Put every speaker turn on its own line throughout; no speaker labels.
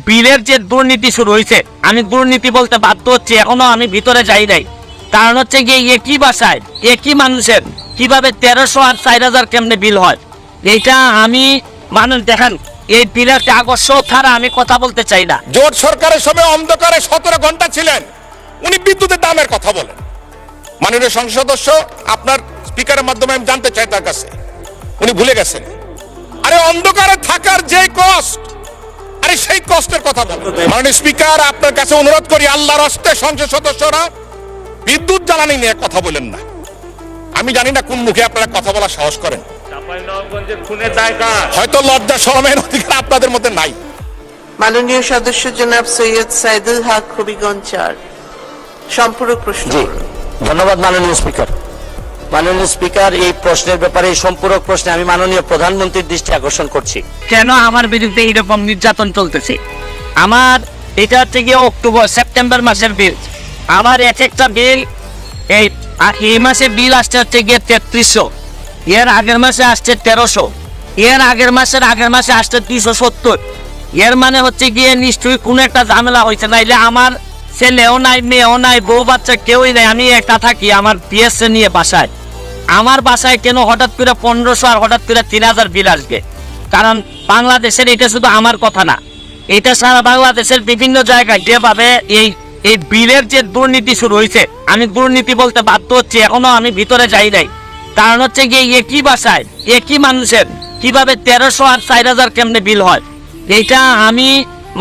বিলের যে দুর্নীতি শুরু হয়েছে, আমি দুর্নীতি বলতে বাধ্য হচ্ছি, এখনো আমি ভিতরে যাই নাই। কারণ হচ্ছে গিয়ে একই বাসায় একই মানুষের কিভাবে 1300 আর 4000 কেমনে বিল হয়, এইটা আমি মানুষ দেখেন এই বিলের কাগজ ছাড়া আমি কথা বলতে চাই না।
জোট সরকারের সময় অন্ধকারে 17 ঘন্টা ছিলেন, উনি বিদ্যুতের দামের কথা বলেন। মাননীয় সংসদ সদস্য, আপনার স্পিকারের মাধ্যমে আমি জানতে চাই তার কাছে, উনি ভুলে গেছেন। আরে অন্ধকারে থাকার যে কষ্ট, আরে সেই কষ্টের কথা বলেন। মাননীয় স্পিকার, আপনার কাছে অনুরোধ করি, আল্লাহর হস্তে সংসদ সদস্যরা বিদ্যুৎ জ্বালানি নিয়ে কথা বলেন না। আমি জানি না কোন মুখে আপনারা কথা বলার সাহস করেন, হয়তো লজ্জা শরমের অধিকার আপনাদের মধ্যে নাই।
মাননীয় সদস্য জনাব সৈয়দ সাইদুল হক হবিগঞ্জ 4 সম্পূরক প্রশ্ন।
ধন্যবাদ মাননীয় স্পিকার। মাননীয় স্পিকার, এই প্রশ্নের ব্যাপারে, এই সম্পূরক প্রশ্নে আমি মাননীয় প্রধানমন্ত্রীর দৃষ্টি আকর্ষণ করছি।
কেন আমার বিরুদ্ধে এইরকম নির্যাতন চলতেছে? আমার এটা হচ্ছে গিয়ে সেপ্টেম্বর মাসের বিল। আমার এক একটা বিল এই মাসে বিল আসছে হচ্ছে গিয়ে 3300, এর আগের মাসে আসছে 1300, এর আগের মাসে আসছে 270। এর মানে হচ্ছে গিয়ে নিশ্চয়ই কোনো একটা ঝামেলা হয়েছে, নাইলে আমার ছেলেও নাই, মেয়েও নাই, বউ বাচ্চা কেউই নাই, আমি একা থাকি আমার পিএসএ নিয়ে বাসায়। আমার বাসায় কেন হঠাৎ করে 1500 আর হঠাৎ করে 3000 বিল আসবে? কারণ বাংলাদেশের এটা শুধু আমার কথা না, এটা সারা বাংলাদেশের বিভিন্ন জায়গায় যেভাবে এই বিলের যে দুর্নীতি শুরু হয়েছে, আমি দুর্নীতি বলতে বাধ্য হচ্ছি, এখনো আমি ভিতরে যাই নাই। কারণ হচ্ছে গিয়ে একই বাসায় একই মানুষের কিভাবে 1300 আর 4000 কেমনে বিল হয়, এইটা আমি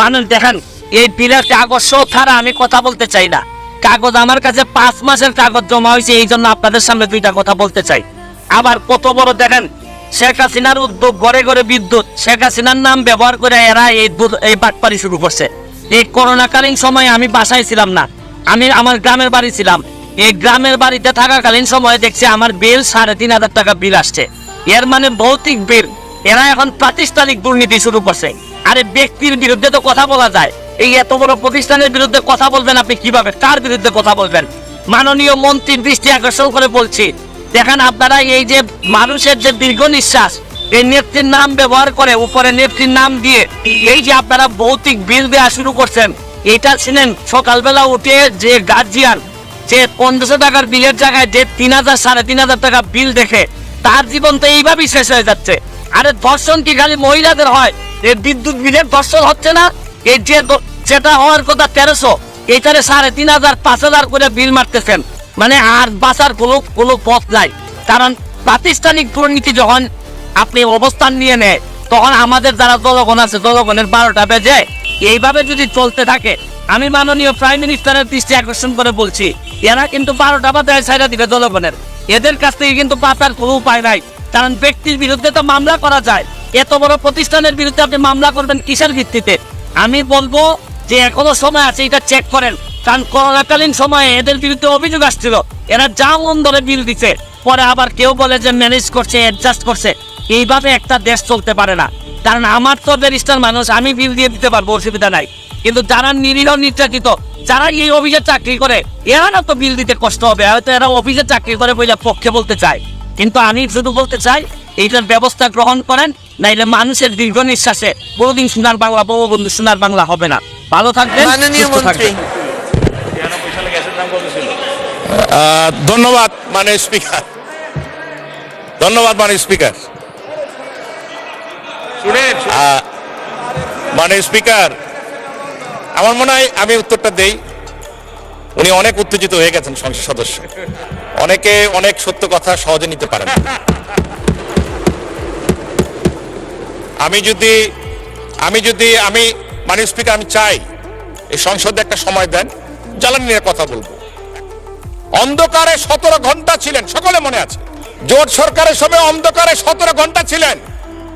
মানুষ দেখেন এই বিলের কাগজ ছাড়া আমি কথা বলতে চাই না। কাগজ আমার কাছে 5 মাসের কাগজ জমা হয়েছে, এই জন্য আপনাদের সামনে দুইটা কথা বলতে চাই। আবার কত বড় দেখেন, শেখ হাসিনার উদ্যোগ, ঘরে ঘরে বিদ্যুৎ, শেখ হাসিনার নাম ব্যবহার করে এরা এই বাটপারি শুরু করছে। এই করোনাকালীন সময়ে আমি বাসায় ছিলাম না, আমি আমার গ্রামের বাড়ি ছিলাম। এই গ্রামের বাড়িতে থাকাকালীন সময়ে দেখছি আমার বিল 3500 টাকা বিল আসছে। এর মানে ভৌতিক বিল। এরা এখন প্রাতিষ্ঠানিক দুর্নীতি শুরু করছে। আরে ব্যক্তির বিরুদ্ধে তো কথা বলা যায়, এই এত বড় প্রতিষ্ঠানের বিরুদ্ধে কথা বলবেন আপনি কিভাবে? কার বিরুদ্ধে কথা বলবেন? মাননীয় মন্ত্রীর দৃষ্টি আকর্ষণ করে বলছি, দেখেন আপনারা এই যে মানুষের যে দীর্ঘ নিঃশ্বাস, এই নেত্রীর নাম ব্যবহার করে উপরে নেত্রীর নাম দিয়ে এই যে আপনারা ভৌতিক বিল দেওয়া শুরু করছেন, এটা ছিলেন সকালবেলা উঠে যে গার্জিয়ান যে 1500 টাকার বিলের জায়গায় যে 3000 3500 টাকা বিল দেখে তার জীবন তো এইভাবেই শেষ হয়ে যাচ্ছে। আরে ধর্ষণ কি খালি মহিলাদের হয়? এই বিদ্যুৎ বিলের ধর্ষণ হচ্ছে না? এই যে যেটা হওয়ার কথা 1300, এইটারে 3500 5000 করে বিল মারতেছেন, মানে আর বাঁচার কোনো পথ নাই। কারণ প্রাতিষ্ঠানিক দুর্নীতি যখন আপনি অবস্থান নিয়ে নেয়, তখন আমাদের যারা জনগণ আছে, জনগণের 12টা বেজে। এইভাবে যদি চলতে থাকে, আমি মাননীয় প্রাইম মিনিস্টারের দৃষ্টি আকর্ষণ করে বলছি, এরা কিন্তু 12টা বাজায় ছাইড়া দিবে জনগণের। এদের কাছ থেকে কিন্তু বাঁচার কোনো উপায় নাই। কারণ ব্যক্তির বিরুদ্ধে তো মামলা করা যায়, এত বড় প্রতিষ্ঠানের বিরুদ্ধে আপনি মামলা করবেন কিসের ভিত্তিতে? আমি বলবো যে এখনো সময় আছে, এটা চেক করেন। কারণ করোনাকালীন সময়ে এদের বিরুদ্ধে অভিযোগ আসছিল, এরা যা মন ধরে বিল দিচ্ছে, পরে আবার কেউ বলে যে ম্যানেজ করছে, অ্যাডজাস্ট করছে। এইভাবে একটা দেশ চলতে পারে না। কারণ আমার তো ব্যারিস্টার মানুষ, আমি বিল দিয়ে দিতে পারবো, অসুবিধা নাই। কিন্তু যারা নিরীহ নির্যাতিত, যারা এই অফিসে চাকরি করে, এরা না তো বিল দিতে কষ্ট হবে, হয়তো এরা অফিসে চাকরি করে বলে পক্ষে বলতে চায়। কিন্তু আমি শুধু বলতে চাই, এইটার ব্যবস্থা গ্রহণ করেন, নাইলে মানুষের দীর্ঘ নিঃশ্বাসে বহুদিন সোনার বাংলা, বঙ্গবন্ধু সোনার বাংলা হবে না। ভালো থাকবেন,
মাননীয় মন্ত্রী।
ধন্যবাদ মাননীয় স্পিকার, ধন্যবাদ মাননীয় স্পিকার। মাননীয় স্পিকার, আমার মনে হয় আমি উত্তরটা দেই। উনি অনেক উত্তেজিত হয়ে গেছেন সংসদ সদস্য, অনেকে অনেক সত্য কথা সহজে নিতে পারেন। আমি মাননীয় স্পিকার, আমি চাই এই সংসদে একটা সময় দেন, জ্বালানি নিয়ে কথা বলবো। অন্ধকারে 17 ঘন্টা ছিলেন, সকলে মনে আছে। জোট সরকারের সময় অন্ধকারে 17 ঘন্টা ছিলেন,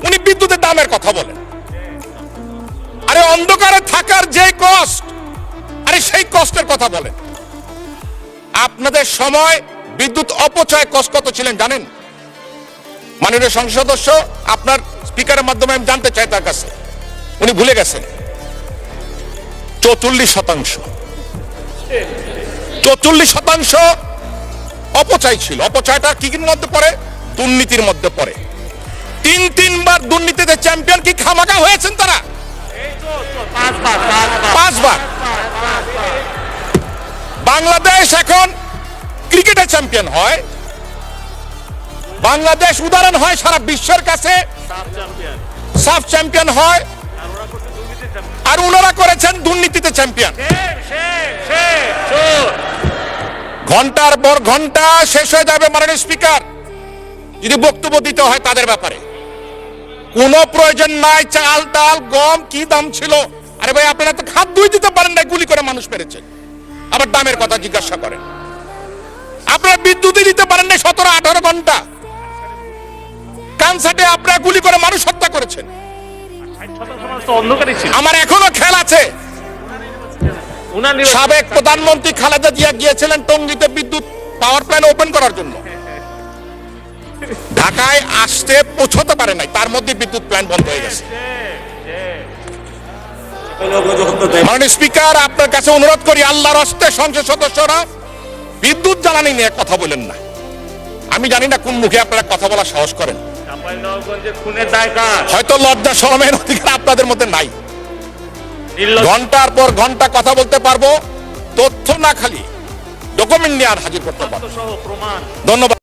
উনি বিদ্যুতের দামের কথা বলেন। আরে অন্ধকারে থাকার যে কষ্ট, আরে সেই কষ্টের কথা বলেন। আপনাদের সময় বিদ্যুৎ অপচয় কষ্ট কত ছিলেন জানেন? মাননীয় সংসদ সদস্য, আপনার স্পিকারের মাধ্যমে আমি জানতে চাই তার কাছে, উনি ভুলে গেছেন। 44%, 44% অপচয় ছিল। অপচয়টা কি মধ্যে পড়ে? দুর্নীতির মধ্যে পড়ে। 3 বার দুর্নীতিতে চ্যাম্পিয়ন কি খামাখা হয়েছেন তারা? 5 বার। বাংলাদেশ এখন ক্রিকেটে চ্যাম্পিয়ন হয়, বাংলাদেশ উদাহরণ হয় সারা বিশ্বের কাছে, সাফ চ্যাম্পিয়ন হয়, আর ওনারা করেছেন দুর্নীতিতে চ্যাম্পিয়ন। ঘন্টার পর ঘন্টা শেষ হয়ে যাবে মাননীয় স্পিকার যদি বক্তব্য দিতে হয় তাদের ব্যাপারে। কোনো প্রয়োজন নাই, চাল ডাল গম কি দাম ছিল, আরে ভাই আপনারা তো খাদ্যই দিতে পারেন না, গুলি করে মানুষ মেরেছেন, আবার দামের কথা জিজ্ঞাসা করেন। আপনারা বিদ্যুৎই দিতে পারেন না 17-18 ঘন্টা, কানসাটে আপনারা গুলি করে মানুষ হত্যা করেছেন। আমার এখনো খেয়াল আছে সাবেক প্রধানমন্ত্রী খালেদা জিয়া গিয়েছিলেন টঙ্গীতে বিদ্যুৎ পাওয়ার প্ল্যান্ট ওপেন করার জন্য, ঢাকায় আসতে পৌঁছতে পারে নাই, তার মধ্যে বিদ্যুৎ প্ল্যান্ট বন্ধ হয়ে গেছে। মাননীয় স্পিকার, আপনার কাছে অনুরোধ করি আল্লাহর হস্তে সংসদ সদস্যরা বিদ্যুৎ জ্বালানি নিয়ে কথা বলেন না। আমি জানি না কোন মুখে আপনারা কথা বলার সাহস করেন, হয়তো লজ্জা শরমের অধিকার আপনাদের মধ্যে নাই। ঘন্টার পর ঘন্টা কথা বলতে পারবো, তথ্য না খালি ডকুমেন্ট নিয়ে আর হাজির করতে পারবো। ধন্যবাদ।